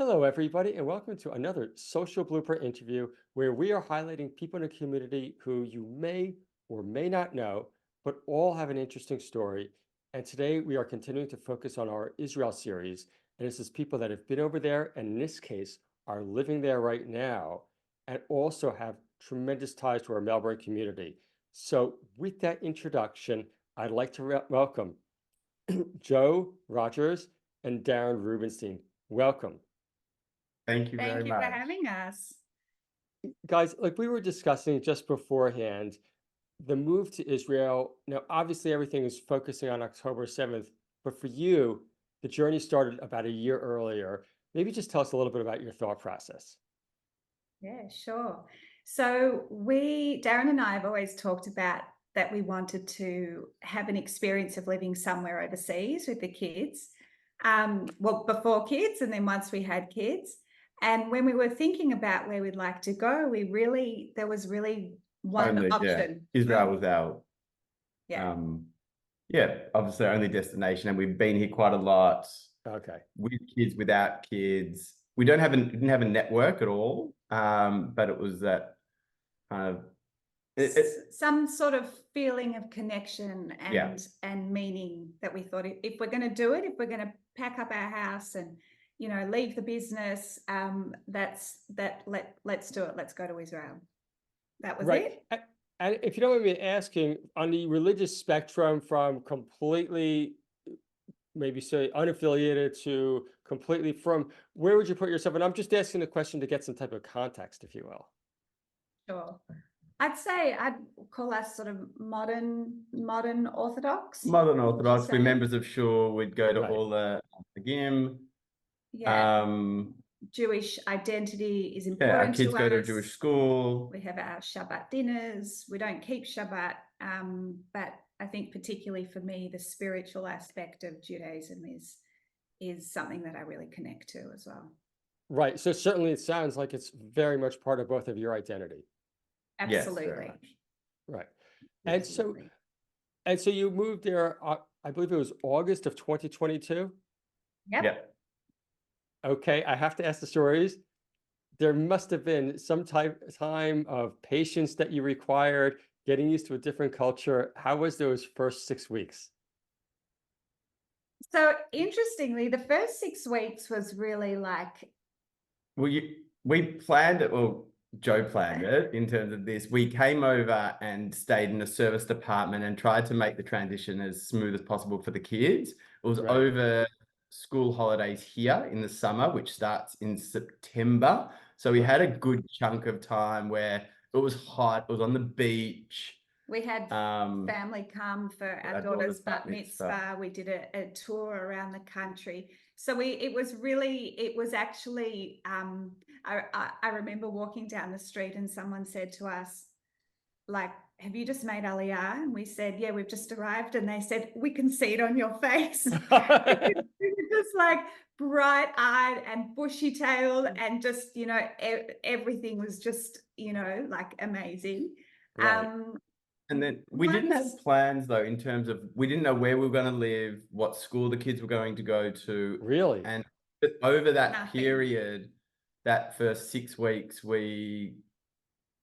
Hello, everybody, and welcome to another Social Blooper interview where we are highlighting people in the community who you may or may not know, but all have an interesting story. And today we are continuing to focus on our Israel series. And this is people that have been over there, and in this case, are living there right now, and also have tremendous ties to our Melbourne community. So, with that introduction, I'd like to welcome Joe, Rogers, and Darren Rubenstein. Welcome. Thank you very Thank you for much. having us. Guys, like we were discussing just beforehand, the move to Israel. Now, obviously, everything is focusing on October 7th, but for you, the journey started about a year earlier. Maybe just tell us a little bit about your thought process. Yeah, sure. So Darren and I have always talked about that we wanted to have an experience of living somewhere overseas with the kids. Well, before kids, and then once we had kids. And when we were thinking about where we'd like to go, there was really one option. Israel was our Yeah. obviously our only destination, and we've been here quite a lot Okay. with kids, without kids. We didn't have a network at all, but it was that kind of Some sort of feeling of connection Yeah. and meaning that we thought if we're going to do it, if we're going to pack up our house and leave the business, let's do it. Let's go to Israel. That was Right. it. And if you don't mind me asking, on the religious spectrum from completely, maybe say unaffiliated to completely from, where would you put yourself? And I'm just asking the question to get some type of context, if you will. Sure. I'd say I'd call us sort of modern Orthodox. Modern would you Orthodox. We're say? members of Shore. We'd go to Right. all the gym. Yeah. Jewish identity is Our important kids to go to a us. Jewish school. We have our Shabbat dinners. We don't keep Shabbat, but I think particularly for me, the spiritual aspect of Judaism is something that I really connect to as well. Right. So certainly it sounds like it's very much part of both of your identity. Yes, very Absolutely. much. Right. And Absolutely. so you moved there, I believe it was August of 2022. Yep. Yep. Okay, I have to ask the stories. There must have been some time of patience that you required, getting used to a different culture. How was those first 6 weeks? So interestingly, the first 6 weeks was really like, Well, we planned it. Well, Joe planned it in terms of this. We came over and stayed in the service department and tried to make the transition as smooth as possible for the kids. It was Right. over school holidays here in the summer, which starts in September. So we had a good chunk of time where it was hot. It was on the beach. we had family come for our daughter's bat mitzvah. We did a tour around the country. So it was actually, I remember walking down the street and someone said to us, like, have you just made Aliyah? And we said, yeah, we've just arrived. And they said, we can see it on your face. We were just like bright-eyed and bushy-tailed and just, everything was just, like amazing. Right. And then we didn't have plans, though, in terms of we didn't know where we were going to live, what school the kids were going to go to. Really? And over that Nothing. period, that first 6 weeks, we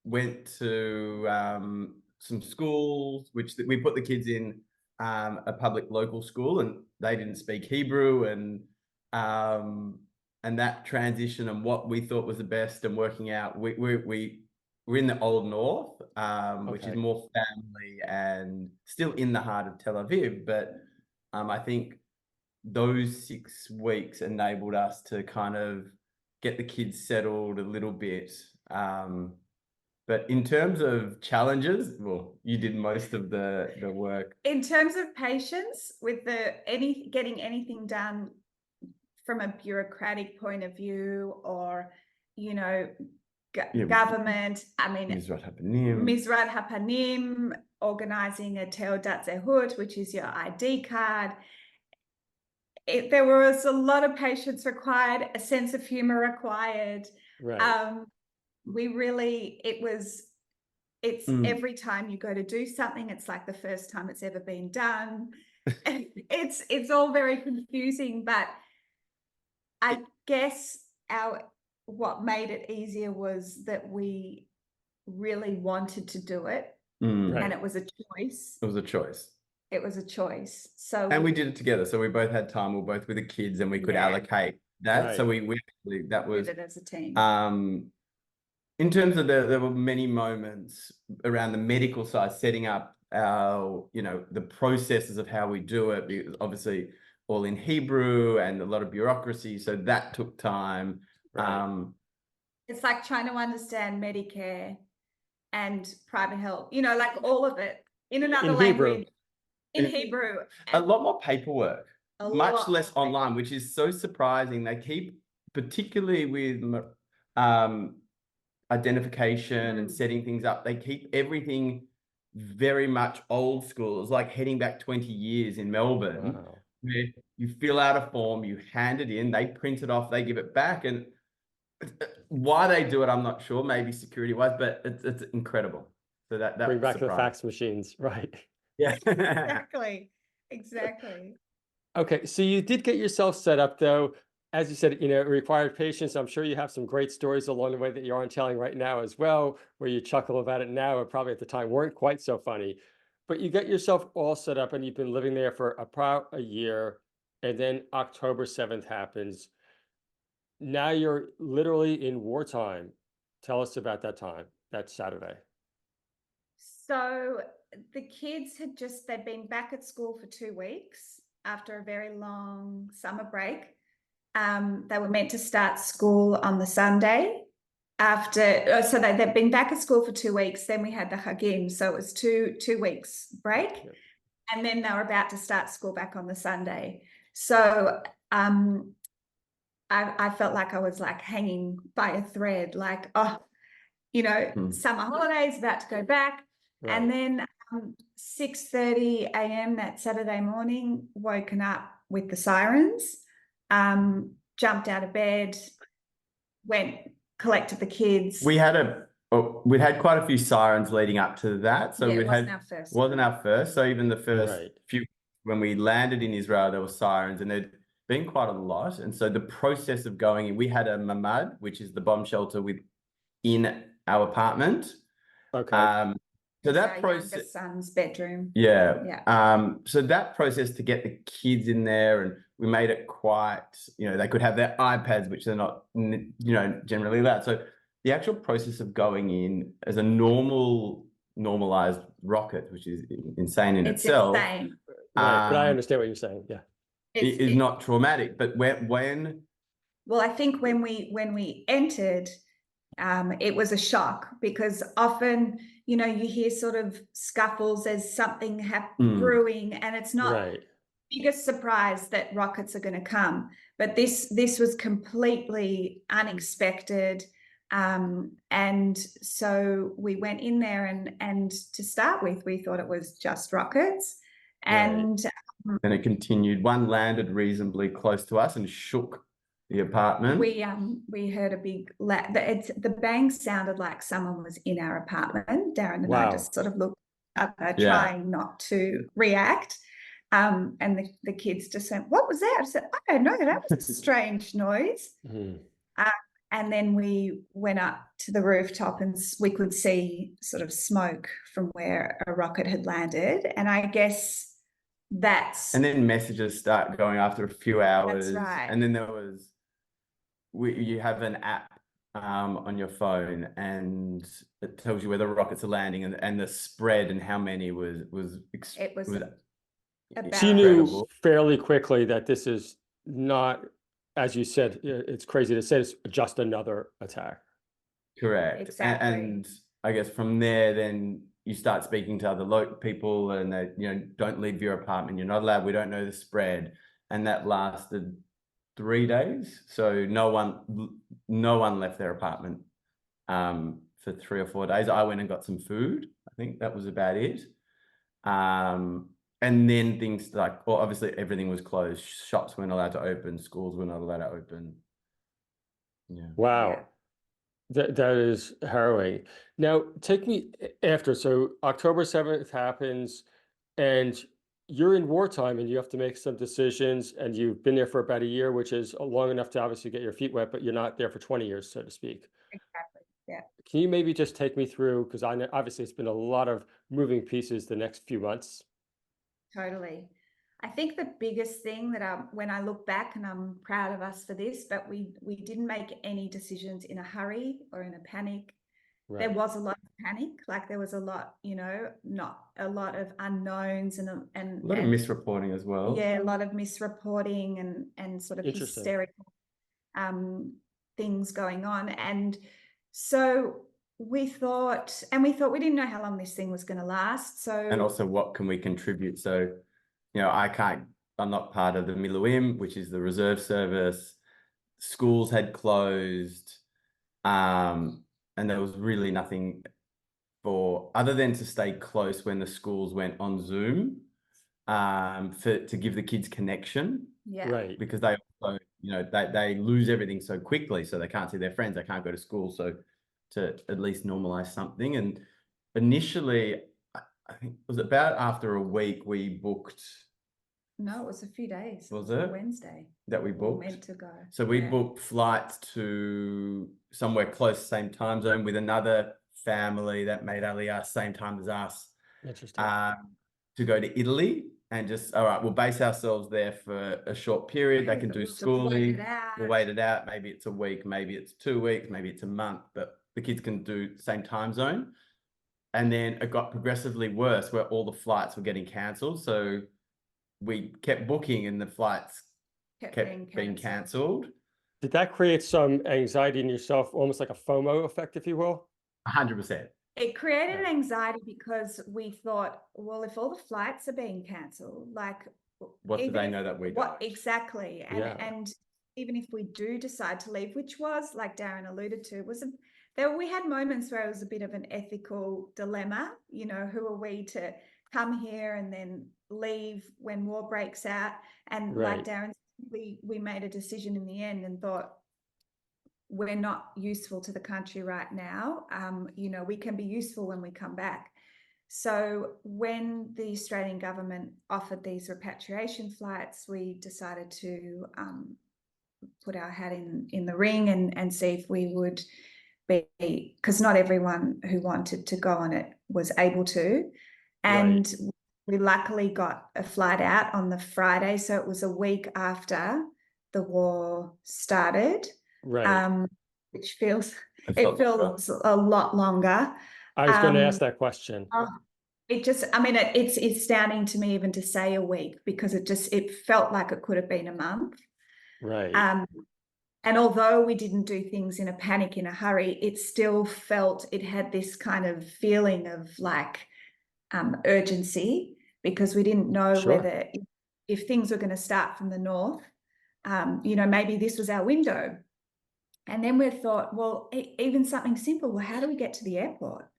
went to some schools, which we put the kids in a public local school, and they didn't speak Hebrew, and that transition and what we thought was the best and working out, we're in the Old North, which is Okay. more family and still in the heart of Tel Aviv. But I think those 6 weeks enabled us to kind of get the kids settled a little bit. But in terms of challenges, well, you did most of the work. In terms of patience with getting anything done from a bureaucratic point of view, or government. I mean, Mizrat Hapanim, organizing a Teudat Zehut, which is your ID card. There was a lot of patience required, a sense of humor required. Right. Every time you go to do something, it's like the first time it's ever been done. It's all very confusing, but I guess what made it easier was that we really wanted to do it, Mm. and it was a choice. It was a choice. It was a choice. So And we did it together. So we both had time. We were both with the kids, and we could Yeah. allocate that. Right. So we actually, that was did it as a team. in terms of there were many moments around the medical side, setting up our, the processes of how we do it, because obviously all in Hebrew and a lot of bureaucracy. So that took time. Right. It's like trying to understand Medicare and private health, like all of it in another In language, Hebrew. in Hebrew. A lot more paperwork, A much lot less more online, which is so surprising. They keep, particularly with identification and setting things up, they keep everything very much old school. It's like heading back 20 years in Melbourne, Wow. where you fill out a form, you hand it in, they print it off, they give it back. And why they do it, I'm not sure, maybe security wise, but it's incredible. So that Bring back the surprised. fax machines, right? Yeah. Exactly. Okay, so you did get yourself set up though. As you said, it required patience. I'm sure you have some great stories along the way that you aren't telling right now as well, where you chuckle about it now, but probably at the time weren't quite so funny. But you get yourself all set up and you've been living there for about a year. And then October 7th happens. Now you're literally in wartime. Tell us about that time, that Saturday. So the kids they'd been back at school for 2 weeks after a very long summer break. They were meant to start school on the Sunday so they'd been back at school for 2 weeks. Then we had the Hagim, so it was two weeks break. Yep. And then they were about to start school back on the Sunday. So I felt like I was like hanging by a thread, like, summer holidays, about to go back. Right. And then 6:30 a.m. that Saturday morning, woken up with the sirens, jumped out of bed, collected the kids. We'd had quite a few sirens leading up to that. So it wasn't our first. Wasn't our first. So even the first Right. few, when we landed in Israel, there were sirens, and there'd been quite a lot. And so the process of going in, we had a mamad, which is the bomb shelter in our apartment. Okay. So that our process, youngest son's bedroom. Yeah. So that process to get the kids in there, and we made it quite, they could have their iPads, which they're not, generally allowed. So the actual process of going in as a normalized rocket, which is insane in itself. Insane. Right. But I understand what you're saying. Yeah. It is not traumatic, but when well, I think when we entered, it was a shock, because often, you hear sort of scuffles as something brewing, and it's not Right. biggest surprise that rockets are going to come. But this was completely unexpected. And so we went in there, and to start with, we thought it was just rockets. And then it continued. One landed reasonably close to us and shook the apartment. We heard a big the bang sounded like someone was in our apartment. Darren and I just sort of looked up, trying not to react. And the kids just went, "What was that?" I said, "I don't know. That was a strange noise." And then we went up to the rooftop, and we could see sort of smoke from where a rocket had landed. And I guess and then messages start going after a few hours. That's right. And then there was, you have an app on your phone, and it tells you where the rockets are landing, and the spread and how many was So you knew fairly quickly that this is not, as you said, it's crazy to say, it's just another attack. Correct. Exactly. And I guess from there, then you start speaking to other local people, and they, don't leave your apartment. You're not allowed. We don't know the spread. And that lasted 3 days. So no one left their apartment for 3 or 4 days. I went and got some food. I think that was about it. And then things obviously everything was closed. Shops weren't allowed to open. Schools were not allowed to open. Yeah. Wow. That is harrowing. Now, take me after. So October 7th happens, and you're in wartime and you have to make some decisions, and you've been there for about a year, which is long enough to obviously get your feet wet, but you're not there for 20 years, so to speak. Exactly. Yeah. Can you maybe just take me through, because I know obviously it's been a lot of moving pieces the next few months. Totally. I think the biggest thing that when I look back, and I'm proud of us for this, but we didn't make any decisions in a hurry or in a panic. There Right. was a lot of panic, like there was a lot, not a lot of unknowns and A lot of misreporting as well. Yeah, a lot of misreporting and sort of Interesting. hysterical things going on. And so we thought we didn't know how long this thing was going to last. So, And also, what can we contribute? So, I'm not part of the Miluim, which is the reserve service. Schools had closed. And there was really nothing other than to stay close when the schools went on Zoom, to give the kids connection. Yeah. Right. Because they also, they lose everything so quickly, so they can't see their friends, they can't go to school. So to at least normalize something. And initially, I think it was about after a week we booked. No, it was a few days. Was it Wednesday that we booked? Meant to go. So we booked flights to somewhere close, same time zone, with another family that made Aliyah same time as us. Interesting. To go to Italy, and just, all right, we'll base ourselves there for a short period. They can do schooling. We'll wait it out. Maybe it's a week, maybe it's 2 weeks, maybe it's a month, but the kids can do the same time zone. And then it got progressively worse, where all the flights were getting cancelled. So we kept booking and the flights kept being cancelled. Did that create some anxiety in yourself, almost like a FOMO effect, if you will? 100%. It created anxiety because we thought, well, if all the flights are being cancelled, like, what do they know that we don't? Exactly. And even if we do decide to leave, which was, like Darren alluded to, we had moments where it was a bit of an ethical dilemma. Who are we to come here and then leave when war breaks out? And like Darren, we made a decision in the end and thought, we're not useful to the country right now. We can be useful when we come back. So when the Australian government offered these repatriation flights, we decided to put our hat in the ring and see if we would be, because not everyone who wanted to go on it was able to. And we luckily got a flight out on the Friday. So it was a week after the war started. Right. Which feels a lot longer. I was going to ask that question. It's astounding to me even to say a week, because it felt like it could have been a month. Right. And although we didn't do things in a panic, in a hurry, it still felt, it had this kind of feeling of like urgency, because we didn't know whether, if things were going to start from the north, maybe this was our window. And then we thought, well, even something simple, well, how do we get to the airport?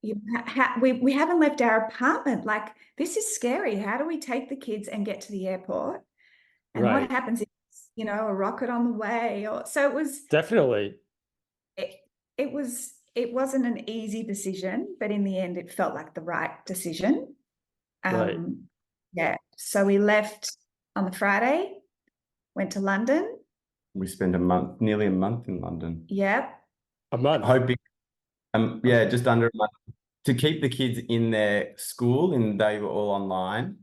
We haven't left our apartment. Like, this is scary. How do we take the kids and get to the airport? And what happens if, a rocket on the way? So it was definitely. It wasn't an easy decision, but in the end, it felt like the right decision. Yeah. So we left on the Friday, went to London. We spent nearly a month in London. Yep. A month. Hoping, just under a month, to keep the kids in their school, and they were all online.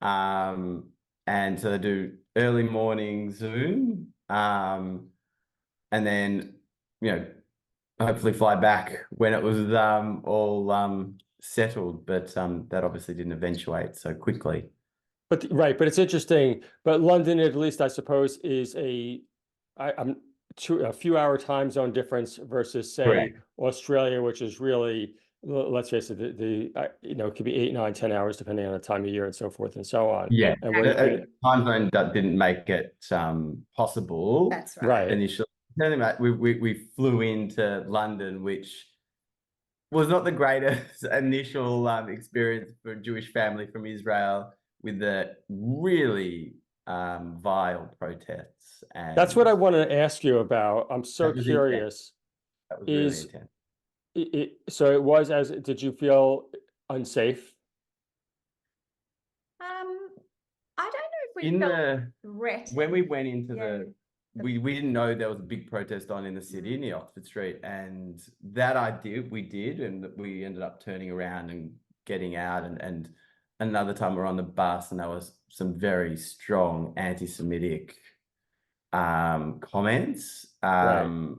And so they do early morning Zoom, and then, hopefully fly back when it was all settled. But that obviously didn't eventuate so quickly. But it's interesting. But London, at least I suppose, is a few hour time zone difference versus, say, Australia, which is really, let's face it, it could be 8, 9, 10 hours depending on the time of year and so forth and so on. Yeah, and time zone that didn't make it possible. That's right. Initially, we flew into London, which was not the greatest initial experience for a Jewish family from Israel, with the really vile protests. And that's what I wanted to ask you about. I'm so curious. That was really intense. So it was, did you feel unsafe? we in felt when we went into Yeah. we didn't know there was a big protest on in the city near Oxford Street, and that we did, and we ended up turning around and getting out, and another time we're on the bus, and there was some very strong anti-Semitic comments, but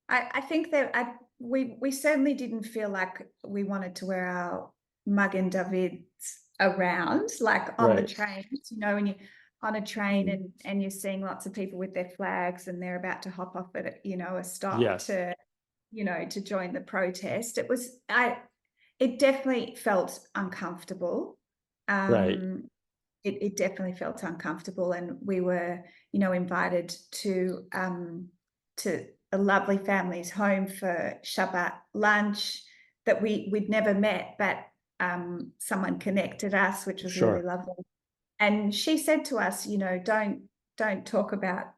I think that we certainly didn't feel like we wanted to wear our Magen Davids around, like on the trains, you know, when you're on a train and you're seeing lots of people with their flags and they're about to hop off at, you know, a stop to, you know, to join the protest. It definitely felt uncomfortable. It definitely felt uncomfortable, and we were, you know, invited to a lovely family's home for Shabbat lunch that we'd never met, but someone connected us, which was really lovely. And she said to us, you know, don't talk about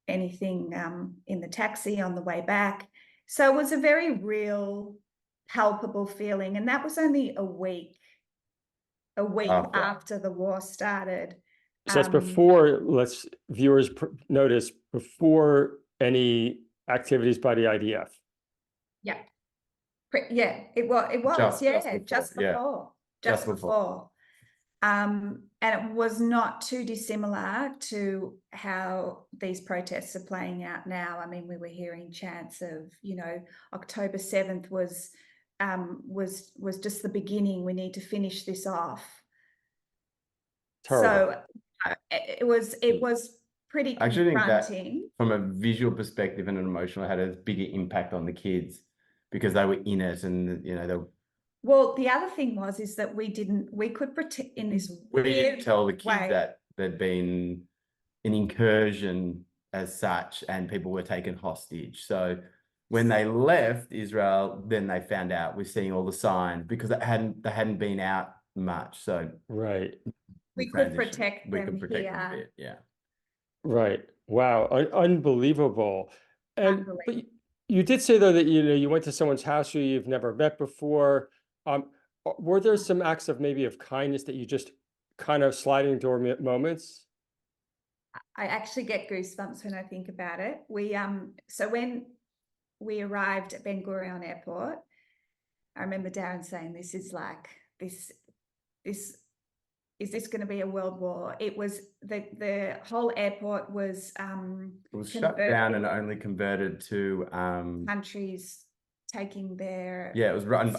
anything in the taxi on the way back. So it was a very real, palpable feeling, and that was only a week after the war started. So that's before, viewers notice, before any activities by the IDF. Yeah. Yeah, it was. Just before. And it was not too dissimilar to how these protests are playing out now. I mean, we were hearing chants of, you know, October 7th was just the beginning. We need to finish this off. Terrible. So it was pretty confronting. I actually think that from a visual perspective and an emotional, it had a bigger impact on the kids because they were in it, and you know Well, the other thing is that we could protect in this we didn't tell the kids way that there'd been an incursion as such and people were taken hostage. So when they left Israel, then they found out, we're seeing all the signs because they hadn't been out much. So we could protect them here. them a bit, yeah. Right. Wow. Unbelievable. But you did say though that, you know, you went to someone's house who you've never met before. Were there some acts of maybe of kindness that you just kind of sliding door moments? I actually get goosebumps when I think about it. So when we arrived at Ben Gurion Airport, I remember Darren saying, "This is like this. Is this going to be a world war?" It was the whole airport was it was shut down and only converted to countries taking their it was run.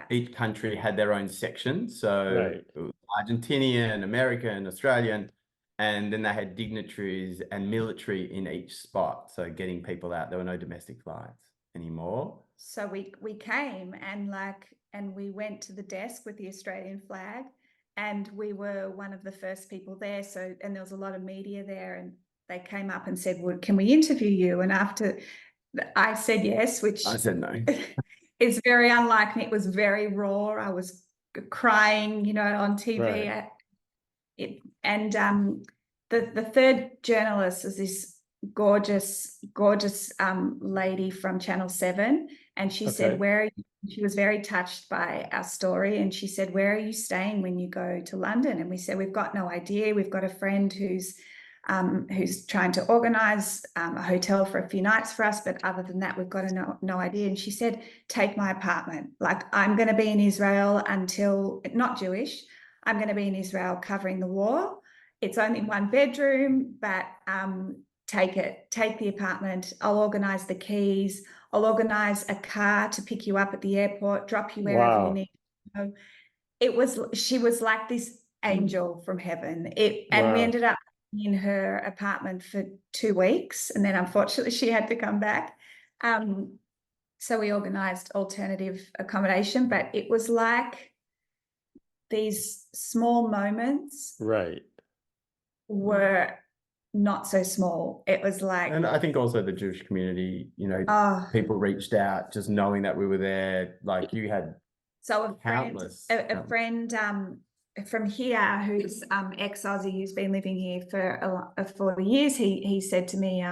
Each country had their own section. So it was Argentinian, American, Australian, and then they had dignitaries and military in each spot. So getting people out. There were no domestic flights anymore. So we came and we went to the desk with the Australian flag, and we were one of the first people there. So, and there was a lot of media there, and they came up and said, "Well, can we interview you?" And after I said yes, which I said no. It's very unlike me. It was very raw. I was crying, you know, on TV. The third journalist is this gorgeous lady from Channel 7, and she said, "Where are you?" She was very touched by our story, and she said, "Where are you staying when you go to London?" And we said, "We've got no idea. We've got a friend who's trying to organise a hotel for a few nights for us, but other than that, we've got no idea." And she said, "Take my apartment. Like, I'm going to be in Israel until, not Jewish, I'm going to be in Israel covering the war. It's only 1 bedroom, but take the apartment. I'll organise the keys. I'll organise a car to pick you up at the airport, drop you wherever you need to go." She was like this angel from heaven. And we ended up in her apartment for 2 weeks, and then unfortunately she had to come back. So we organised alternative accommodation, but it was like these small moments were not so small. It was like, and I think also the Jewish community, you know, people reached out just knowing that we were there. Like you had a friend from here who's ex-Aussie, who's been living here for 40 years. He said to me,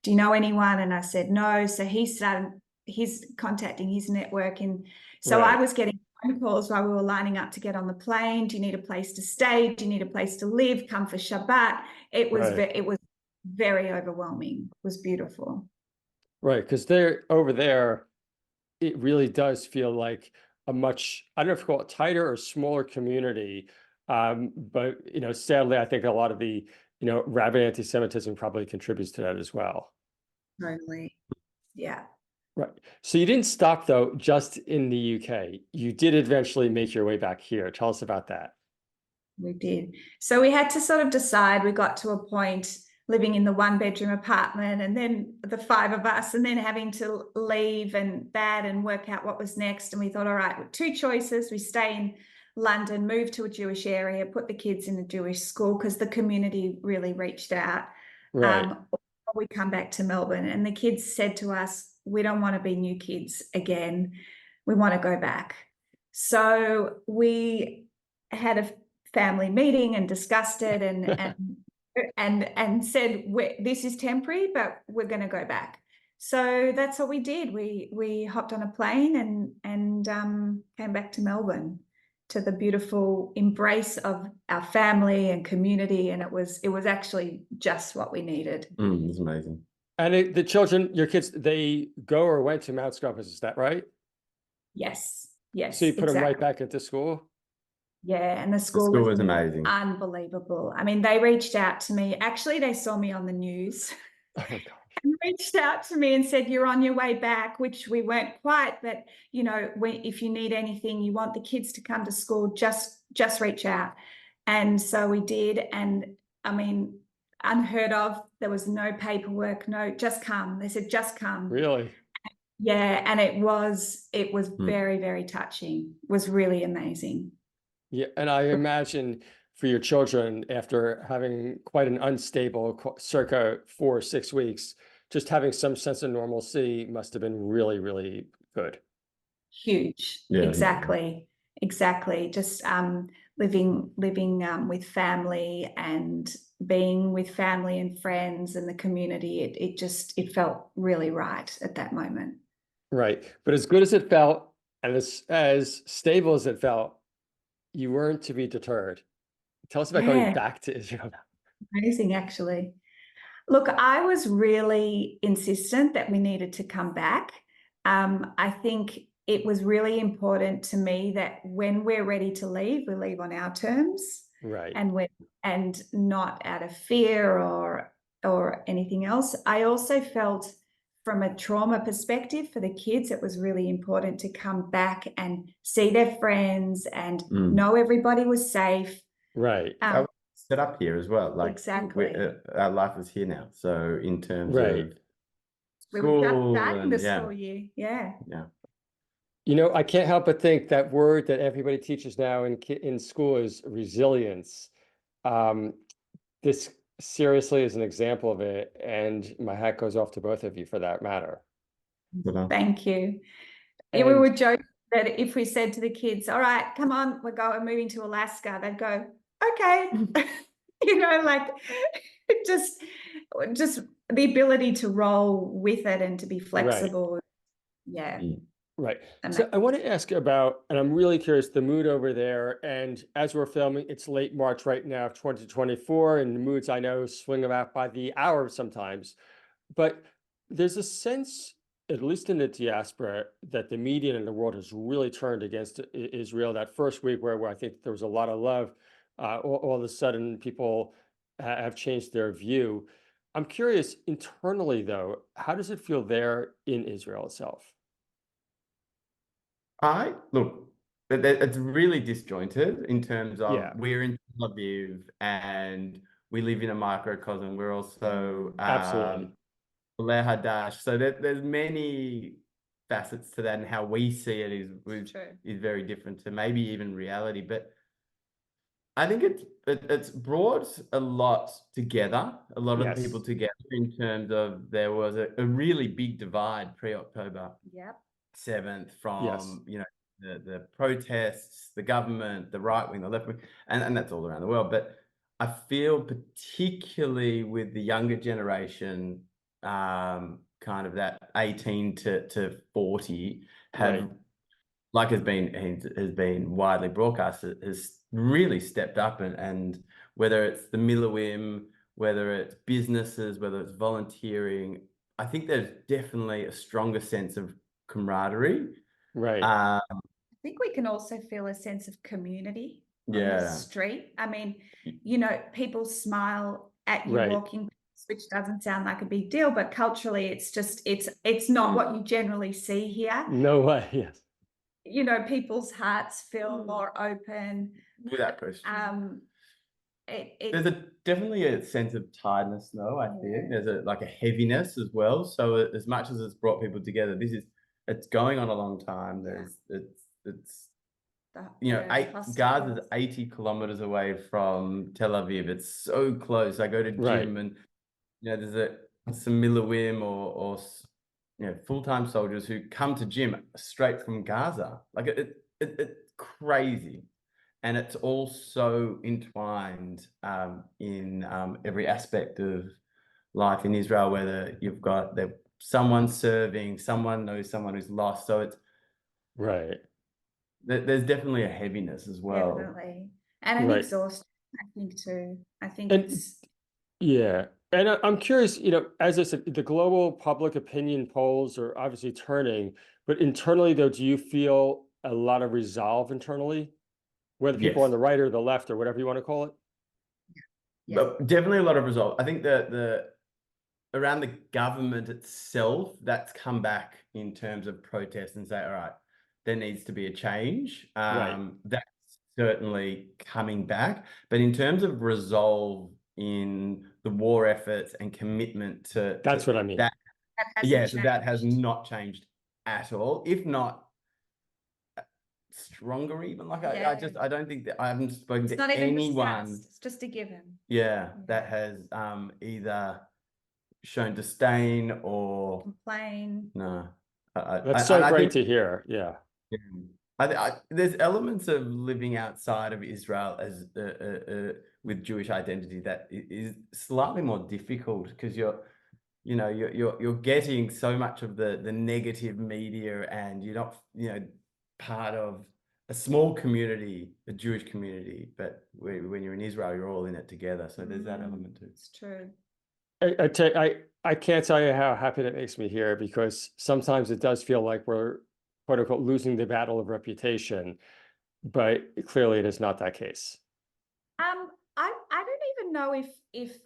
"Do you know anyone?" And I said no. So he's contacting his network, and so I was getting phone calls while we were lining up to get on the plane. Do you need a place to stay? Do you need a place to live? Come for Shabbat. It was very overwhelming. It was beautiful. Right, because they're over there, it really does feel like a much, I don't know if you call it tighter or smaller community. But, sadly, I think a lot of the, rabid anti-Semitism probably contributes to that as well. Totally. Yeah. Right. So you didn't stop, though, just in the UK. You did eventually make your way back here. Tell us about that. We did. So we had to sort of decide. We got to a point living in the 1-bedroom apartment, and then the 5 of us, and then having to leave and work out what was next. And we thought, all right, with 2 choices. We stay in London, move to a Jewish area, put the kids in a Jewish school because the community really reached out. Right. Or we come back to Melbourne. And the kids said to us, we don't want to be new kids again. We want to go back. So we had a family meeting and discussed it and said, this is temporary, but we're going to go back. So that's what we did. We hopped on a plane and came back to Melbourne, to the beautiful embrace of our family and community. And it was actually just what we needed. It's amazing. And the children, your kids, they go or went to Mount Scrumpus, is that right? Yes. So you put them right back into school? Yeah, and the school was amazing. Unbelievable. I mean, they reached out to me. Actually, they saw me on the news. Oh my God. And reached out to me and said, you're on your way back, which we weren't quite, but if you need anything, you want the kids to come to school, just reach out. And so we did. And I mean, unheard of. There was no paperwork, just come. They said, just come. Really? Yeah. And it was very, very touching. It was really amazing. Yeah, and I imagine for your children, after having quite an unstable circa 4 or 6 weeks, just having some sense of normalcy must have been really, really good. Huge. Yeah. Exactly. Just living with family and being with family and friends and the community. It felt really right at that moment. Right. But as good as it felt and as stable as it felt, you weren't to be deterred. Tell us about going back to Israel. Amazing, actually. Look, I was really insistent that we needed to come back. I think it was really important to me that when we're ready to leave, we leave on our terms. Right. And not out of fear or anything else. I also felt, from a trauma perspective for the kids, it was really important to come back and see their friends and know everybody was safe. Right. Set up here as well. Like, exactly. Our life is here now. So in terms of we were just starting the school year. Yeah. I can't help but think that word that everybody teaches now in school is resilience. This seriously is an example of it, and my hat goes off to both of you for that matter. Thank you. We were joking that if we said to the kids, all right, come on, we're moving to Alaska, they'd go, okay. Like just the ability to roll with it and to be flexible. Right. Yeah. Right. So I want to ask about, and I'm really curious, the mood over there. And as we're filming, it's late March right now of 2024, and the moods I know swing about by the hour sometimes. But there's a sense, at least in the diaspora, that the media and the world has really turned against Israel. That first week where I think there was a lot of love, all of a sudden people have changed their view. I'm curious, internally though, how does it feel there in Israel itself? Look, it's really disjointed in terms of we're in Tel Aviv and we live in a microcosm. We're also absolutely Hadash. So there's many facets to that, and how we see it is very different to maybe even reality. But I think it's brought a lot together, a lot of people together, in terms of there was a really big divide pre-October 7th from the protests, the government, the right wing, the left wing, and that's all around the world. But I feel particularly with the younger generation, kind of that 18 to 40, have like has been widely broadcast, has really stepped up, and whether it's the Millawim, whether it's businesses, whether it's volunteering, I think there's definitely a stronger sense of camaraderie. Right. I think we can also feel a sense of community on the street. I mean, you know, people smile at you walking, which doesn't sound like a big deal, but culturally it's not what you generally see here. No way. Yes. You know, people's hearts feel more open. Without question. There's definitely a sense of tiredness, though. I think there's a heaviness as well. So as much as it's brought people together, it's going on a long time. It's you know, Gaza's 80 kilometers away from Tel Aviv. It's so close. I go to gym, and you know, there's some Milawim or you know, full-time soldiers who come to gym straight from Gaza. Like it's crazy. And it's all so entwined in every aspect of life in Israel, whether you've got someone serving, someone knows someone who's lost. So it's there's definitely a heaviness as well. Definitely. And an exhaustion, I think, too. I think And I'm curious, you know, as I said, the global public opinion polls are obviously turning, but internally, though, do you feel a lot of resolve internally? Whether people on the right or the left or whatever you want to call it? But definitely a lot of resolve. I think that around the government itself, that's come back in terms of protest and say, all right, there needs to be a change. That's certainly coming back. But in terms of resolve in the war efforts and commitment to that's what I mean. That has not changed at all. If not stronger, even. Like I don't think that I haven't spoken to anyone. It's just a given. That has either shown disdain or complain. No, that's so great to hear. There's elements of living outside of Israel as with Jewish identity that is slightly more difficult because you're getting so much of the negative media, and you're not part of a small community, a Jewish community, but when you're in Israel, you're all in it together. So there's that element too. It's true. I can't tell you how happy that makes me hear, because sometimes it does feel like we're, quote unquote, losing the battle of reputation, but clearly it is not that case. I don't even know if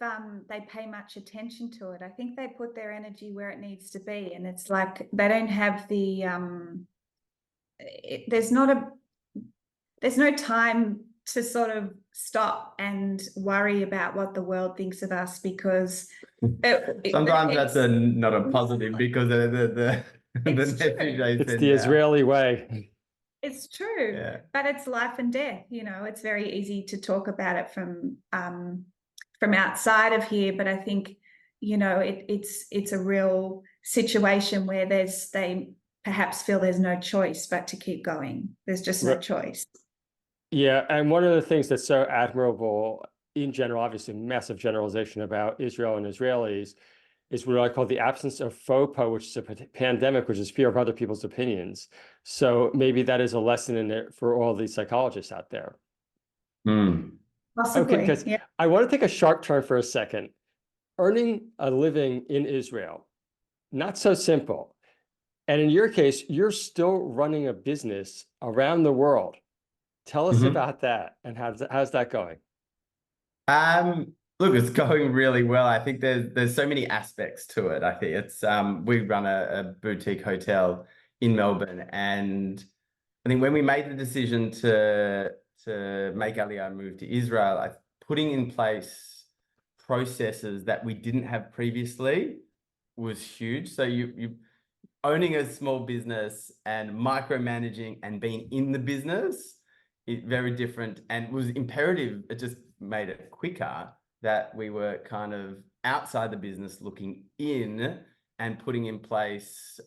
they pay much attention to it. I think they put their energy where it needs to be, and it's like they don't have the there's no time to sort of stop and worry about what the world thinks of us, because sometimes that's not a positive, because the it's the Israeli way. It's true, but it's life and death. You know, it's very easy to talk about it from outside of here, but I think, you know, it's a real situation where they perhaps feel there's no choice but to keep going. There's just no choice. Yeah, and one of the things that's so admirable in general, obviously massive generalization about Israel and Israelis, is what I call the absence of FOPO, which is a pandemic, which is fear of other people's opinions. So maybe that is a lesson in it for all these psychologists out there. Possibly. Okay, because I want to take a sharp turn for a second. Earning a living in Israel, not so simple. And in your case, you're still running a business around the world. Tell us about that, and how's that going? Look, it's going really well. I think there's so many aspects to it. I think it's we run a boutique hotel in Melbourne, and I think when we made the decision to make Aliyah move to Israel, putting in place processes that we didn't have previously was huge. So you owning a small business and micromanaging and being in the business is very different, and was imperative. It just made it quicker that we were kind of outside the business looking in and putting in place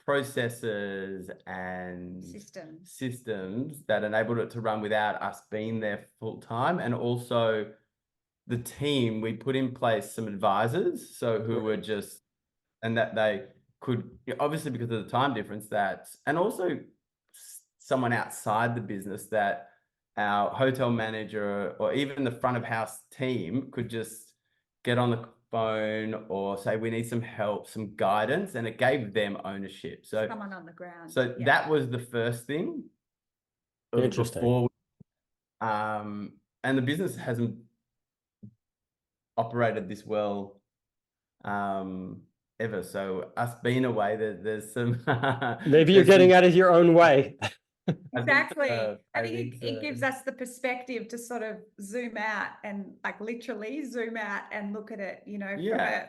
processes and systems that enabled it to run without us being there full time. And also the team, we put in place some advisors, so who were just, and that they could, obviously because of the time difference, and also someone outside the business, that our hotel manager or even the front of house team could just get on the phone or say, we need some help, some guidance, and it gave them ownership. So someone on the ground. So that was the first thing. Interesting. Before, and the business hasn't operated this well ever. So us being away, there's some Maybe you're getting out of your own way. Exactly. I think it gives us the perspective to sort of zoom out and like literally zoom out and look at it, you know,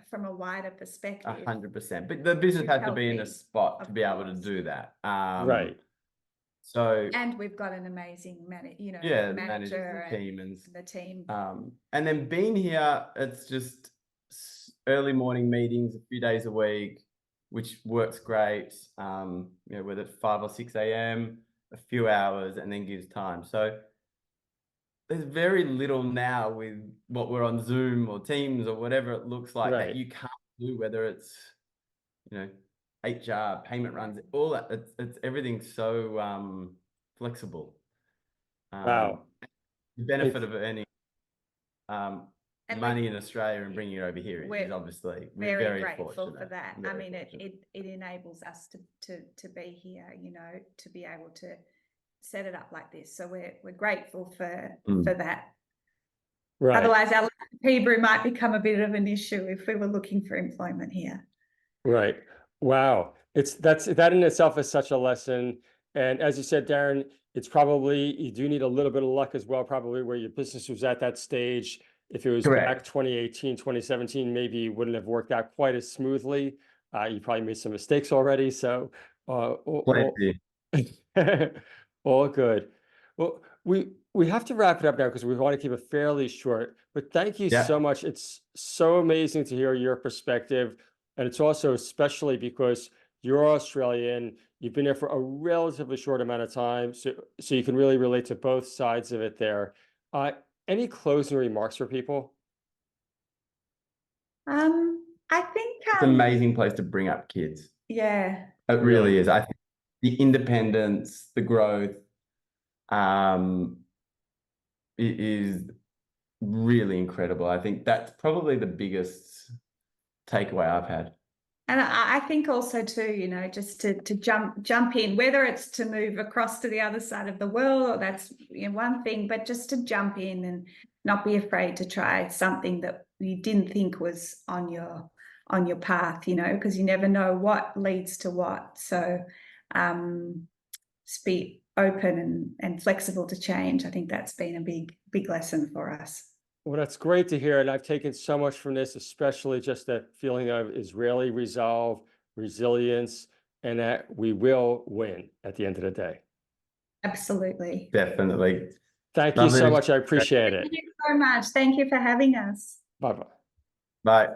from a wider perspective. 100%. But the business has to be in a spot to be able to do that. Right. So, and we've got an amazing manager the team and the team. And then being here, it's just early morning meetings a few days a week, which works great. You know, whether it's 5 or 6 a.m., a few hours, and then gives time. So there's very little now with what we're on Zoom or Teams or whatever it looks like that you can't do, whether it's, you know, HR, payment runs, all that. It's everything's so flexible. Wow. The benefit of earning money in Australia and bringing it over here is obviously we're very grateful for that. I mean, fortunate. it enables us to be here, you know, to be able to set it up like this. So we're grateful for that. Right. Otherwise, our Hebrew might become a bit of an issue if we were looking for employment here. Right. Wow. That in itself is such a lesson. And as you said, Darren, it's probably, you do need a little bit of luck as well, probably where your business was at that stage. If it was back 2018, 2017, maybe it wouldn't have worked out quite as smoothly. You probably made some mistakes already. So all good. Well, we have to wrap it up now because we want to keep it fairly short. But thank you so much. It's so amazing to hear your perspective. And it's also especially because you're Australian, you've been there for a relatively short amount of time, so you can really relate to both sides of it there. Any closing remarks for people? I think it's an amazing place to bring up kids. Yeah. It really is. I think the independence, the growth, it is really incredible. I think that's probably the biggest takeaway I've had. And I think also too, you know, just to jump in, whether it's to move across to the other side of the world, or that's, you know, one thing, but just to jump in and not be afraid to try something that you didn't think was on your path, you know, because you never know what leads to what. So just be open and flexible to change. I think that's been a big lesson for us. Well, that's great to hear. And I've taken so much from this, especially just that feeling of Israeli resolve, resilience, and that we will win at the end of the day. Absolutely. Definitely. Thank you so much. I appreciate it. Thank you so much. Thank you for having us. Bye-bye. Bye.